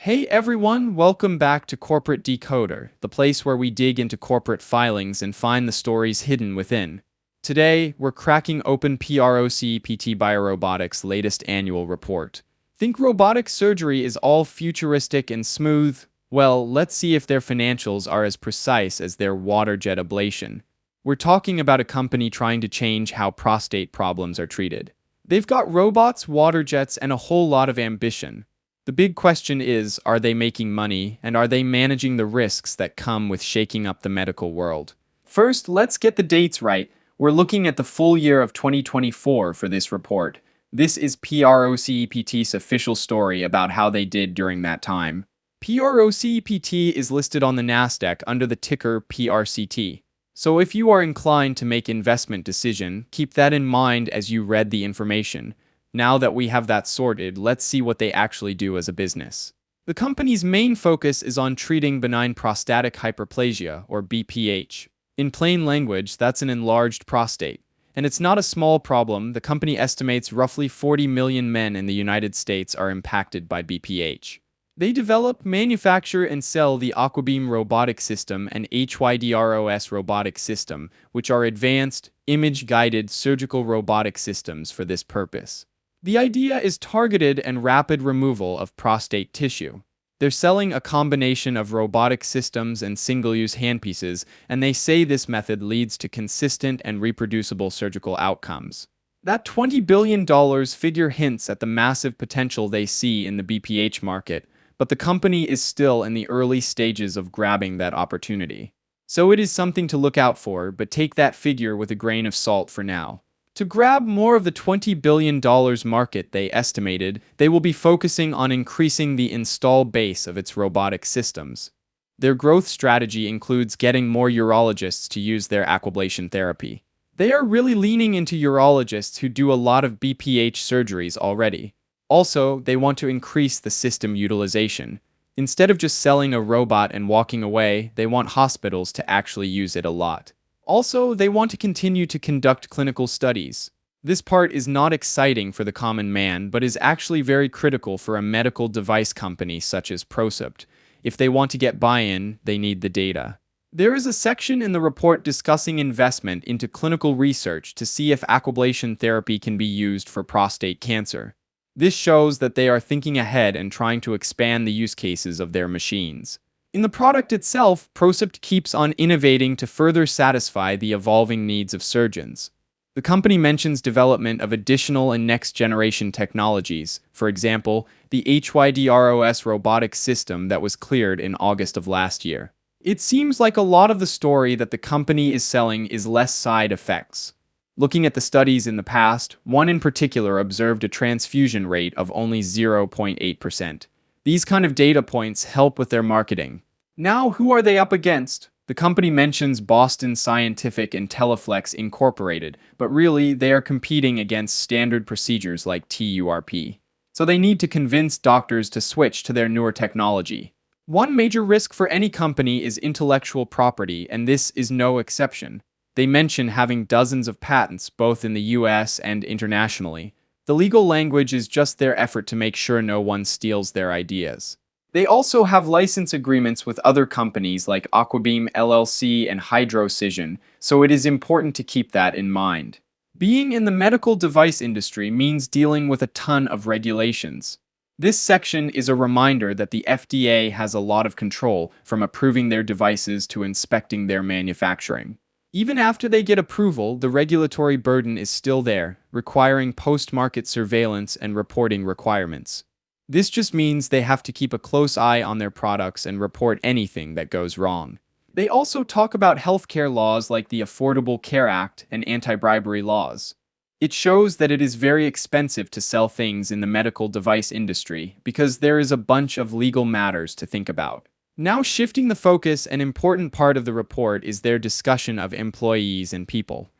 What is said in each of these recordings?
Hey everyone, welcome back to Corporate Decoder, the place where we dig into corporate filings and find the stories hidden within. Today, we're cracking open PROCEPT BioRobotics' latest annual report. Think robotic surgery is all futuristic and smooth? Well, let's see if their financials are as precise as their Waterjet ablation. We're talking about a company trying to change how prostate problems are treated. They've got robots, waterjets, and a whole lot of ambition. The big question is, are they making money, and are they managing the risks that come with shaking up the medical world? First, let's get the dates right. We're looking at the full year of 2024 for this report. This is PROCEPT's official story about how they did during that time. PROCEPT is listed on the Nasdaq under the ticker PRCT. So if you are inclined to make investment decision, keep that in mind as you read the information. Now that we have that sorted, let's see what they actually do as a business. The company's main focus is on treating benign prostatic hyperplasia, or BPH. In plain language, that's an enlarged prostate. And it's not a small problem. The company estimates roughly 40 million men in the United States are impacted by BPH. They develop, manufacture, and sell the Aquabeam robotic system and HYDROS robotic system, which are advanced, image-guided surgical robotic systems for this purpose. The idea is targeted and rapid removal of prostate tissue. They're selling a combination of robotic systems and single-use handpieces, and they say this method leads to consistent and reproducible surgical outcomes. That $20 billion figure hints at the massive potential they see in the BPH market, but the company is still in the early stages of grabbing that opportunity. So it is something to look out for, but take that figure with a grain of salt for now. To grab more of the $20 billion market they estimated, they will be focusing on increasing the install base of its robotic systems. Their growth strategy includes getting more urologists to use their aquablation therapy. They are really leaning into urologists who do a lot of BPH surgeries already. Also, they want to increase the system utilization. Instead of just selling a robot and walking away, they want hospitals to actually use it a lot. Also, they want to continue to conduct clinical studies. This part is not exciting for the common man, but is actually very critical for a medical device company such as PROCEPT. If they want to get buy-in, they need the data. There is a section in the report discussing investment into clinical research to see if aquablation therapy can be used for prostate cancer. This shows that they are thinking ahead and trying to expand the use cases of their machines. In the product itself, PROCEPT keeps on innovating to further satisfy the evolving needs of surgeons. The company mentions development of additional and next-generation technologies, for example, the HYDROS robotic system that was cleared in August of last year. It seems like a lot of the story that the company is selling is less side effects. Looking at the studies in the past, one in particular observed a transfusion rate of only 0.8%. These kind of data points help with their marketing. Now, who are they up against? The company mentions Boston Scientific and Teleflex Incorporated, but really, they are competing against standard procedures like TURP. So they need to convince doctors to switch to their newer technology. One major risk for any company is intellectual property, and this is no exception. They mention having dozens of patents, both in the US and internationally. The legal language is just their effort to make sure no one steals their ideas. They also have license agreements with other companies like Aquabeam LLC and Hydrocision, so it is important to keep that in mind. Being in the medical device industry means dealing with a ton of regulations. This section is a reminder that the FDA has a lot of control, from approving their devices to inspecting their manufacturing. Even after they get approval, the regulatory burden is still there, requiring post-market surveillance and reporting requirements. This just means they have to keep a close eye on their products and report anything that goes wrong. They also talk about healthcare laws like the Affordable Care Act and anti-bribery laws. It shows that it is very expensive to sell things in the medical device industry because there is a bunch of legal matters to think about. Now shifting the focus, an important part of the report is their discussion of employees and people.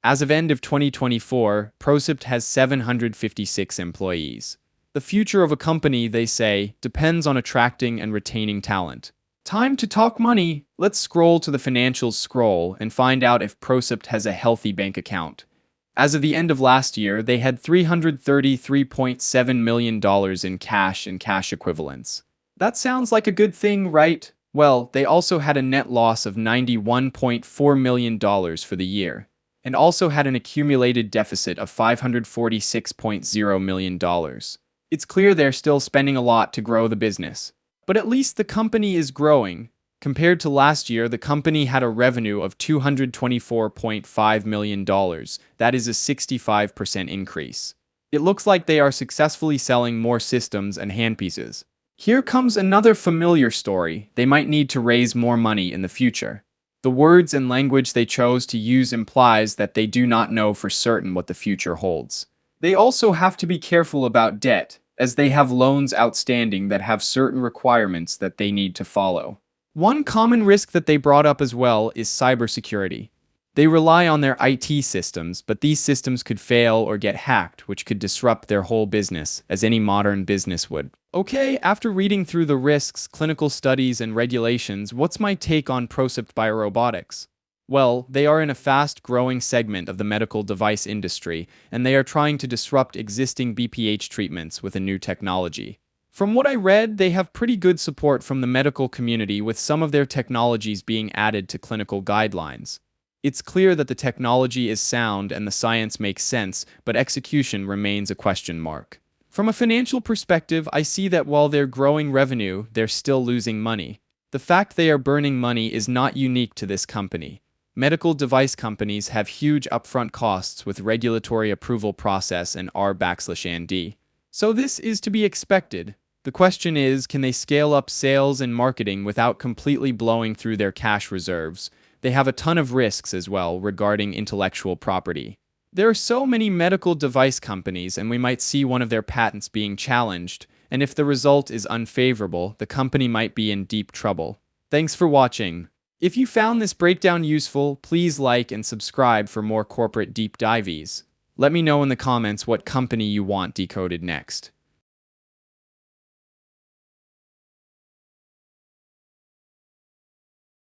As of end of 2024, PROCEPT has 756 employees. The future of a company, they say, depends on attracting and retaining talent. Time to talk money. Let's scroll to the financials scroll and find out if PROCEPT has a healthy bank account. As of the end of last year, they had $333.7 million in cash and cash equivalents. That sounds like a good thing, right? Well, they also had a net loss of $91.4 million for the year, and also had an accumulated deficit of $546.0 million. It's clear they're still spending a lot to grow the business. But at least the company is growing. Compared to last year, the company had a revenue of $224.5 million. That is a 65% increase. It looks like they are successfully selling more systems and handpieces. Here comes another familiar story. They might need to raise more money in the future. The words and language they chose to use implies that they do not know for certain what the future holds. They also have to be careful about debt, as they have loans outstanding that have certain requirements that they need to follow. One common risk that they brought up as well is cybersecurity. They rely on their IT systems, but these systems could fail or get hacked, which could disrupt their whole business, as any modern business would. Okay, after reading through the risks, clinical studies, and regulations, what's my take on PROCEPT BioRobotics? Well, they are in a fast-growing segment of the medical device industry, and they are trying to disrupt existing BPH treatments with a new technology. From what I read, they have pretty good support from the medical community, with some of their technologies being added to clinical guidelines. It's clear that the technology is sound and the science makes sense, but execution remains a question mark. From a financial perspective, I see that while they're growing revenue, they're still losing money. The fact they are burning money is not unique to this company. Medical device companies have huge upfront costs with regulatory approval process and R/&D. So this is to be expected. The question is, can they scale up sales and marketing without completely blowing through their cash reserves? They have a ton of risks as well regarding intellectual property. There are so many medical device companies, and we might see one of their patents being challenged, and if the result is unfavorable, the company might be in deep trouble. Thanks for watching. If you found this breakdown useful, please like and subscribe for more corporate deep dives. Let me know in the comments what company you want decoded next.